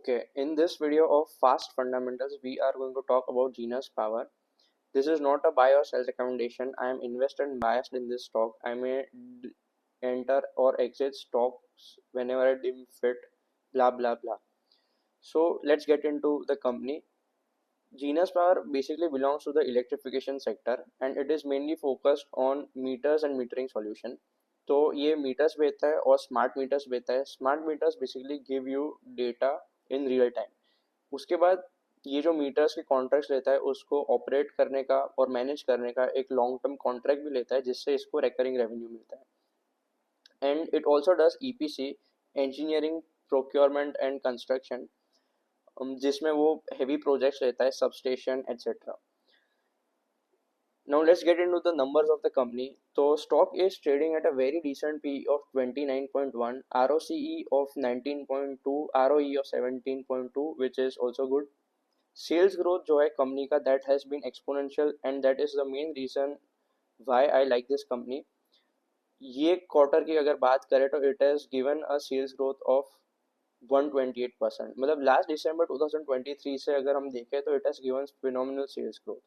Okay, in this video of fast fundamentals, we are going to talk about Genus Power. This is not a buy or sell recommendation. I am invested and biased in this stock. I may enter or exit stocks whenever I deem fit, blah blah blah. So let's get into the company. Genus Power basically belongs to the electrification sector and it is mainly focused on meters and metering solution. तो ये metres बेचता है और smart meters बेचता है. Smart meters basically give you data in real time. उसके बाद ये जो मीटर्स के कॉन्ट्रैक्ट्स लेता है उसको ऑपरेट करने का और मैनेज करने का एक लॉन्ग टर्म कॉन्ट्रैक्ट भी लेता है जिससे इसको रिकरिंग रेवेन्यू मिलता है. And it also does EPC, engineering, procurement and construction, जिसमें वो हेवी प्रोजेक्ट्स लेता है, substation etcetera. Now let's get into the numbers of the company. So stock is trading at a very decent PE of 29.1, ROCE of 19.2, ROE of 17.2, which is also good. Sales growth जो है company का that has been exponential and that is the main reason why I like this company. ये quarter की अगर बात करें तो it has given a sales growth of 128%. मतलब लास्ट दिसंबर 2023 से अगर हम देखें तो it has given phenomenal sales growth.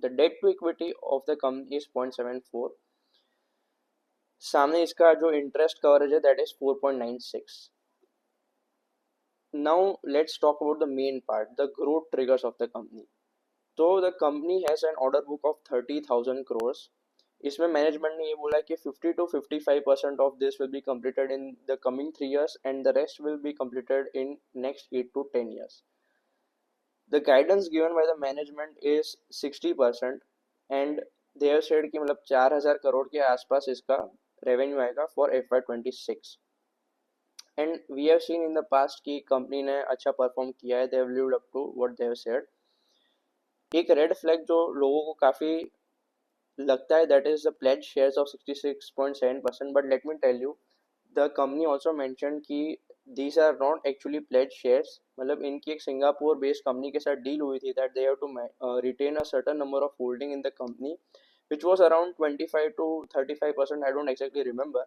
The debt to equity of the company is 0.74. सामने इसका जो इंटरेस्ट कवरेज है that is 4.96. Now let's talk about the main part, the growth triggers of the company. तो the company has an order book of 30,000 crores. इसमें management ने ये बोला कि 50 to 55% of this will be completed in the coming 3 years and the rest will be completed in next 8 to 10 years. The guidance given by the management is 60% and they have said कि मतलब 4,000 करोड़ के आसपास इसका revenue आएगा for FY26. And we have seen in the past कि company ने अच्छा perform किया है. They have lived up to what they have said. एक रेड फ्लैग जो लोगों को काफ़ी लगता है that is the pledge shares of 66.7%. But let me tell you the company also mention कि these are not actually pledged shares. मतलब इनकी एक सिंगापुर बेस्ड कंपनी के साथ डील हुई थी that they have to retain a certain number of holding in the company which was around 25 to 35%. I don't exactly remember,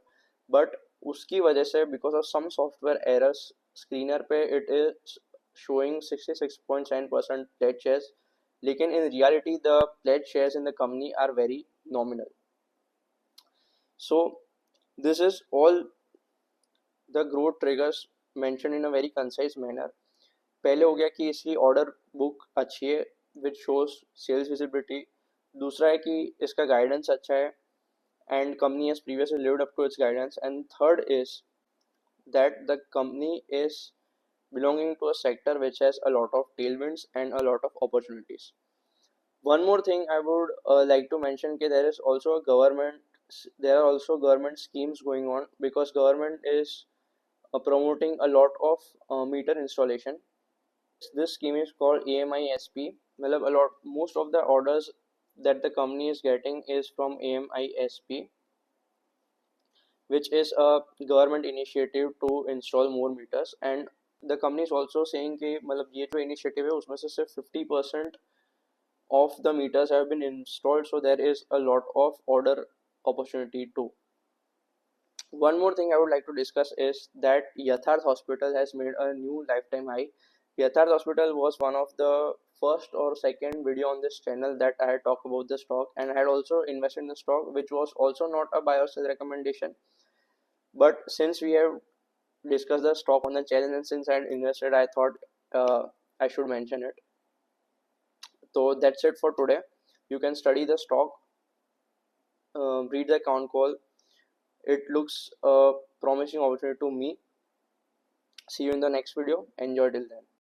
but उसकी वजह से because of some software errors screener पे it is showing 66.7% pledged shares, लेकिन in reality the pledged shares in the company are very nominal. So this is all the growth triggers mentioned in a very concise manner. पहले हो गया कि इसकी order book अच्छी है which shows sales visibility. दूसरा है कि इसका गाइडेंस अच्छा है and company has previously lived up to its guidance. And third is that the company is belonging to a sector which has a lot of tailwinds and a lot of opportunities. One more thing I would like to mention that there are also government schemes going on because government is promoting a lot of meter installation. This scheme is called AMISP. मतलब most of the orders that the company is getting is from AMISP, which is a government initiative to install more meters. And the company is also saying कि मतलब ये जो initiative है उसमें से सिर्फ 50% of the meters have been installed, so there is a lot of order opportunity too. One more thing I would like to discuss is that Yatharth Hospital has made a new lifetime high. Yatharth Hospital was one of the first or second video on this channel that I had talked about the stock, and I had also invested in the stock, which was also not a buy or sell recommendation. But since we have discussed the stock on the channel and since I had invested, I thought I should mention it. So that's it for today. You can study the stock, read the account call. It looks a promising opportunity to me. See you in the next video. Enjoy till then.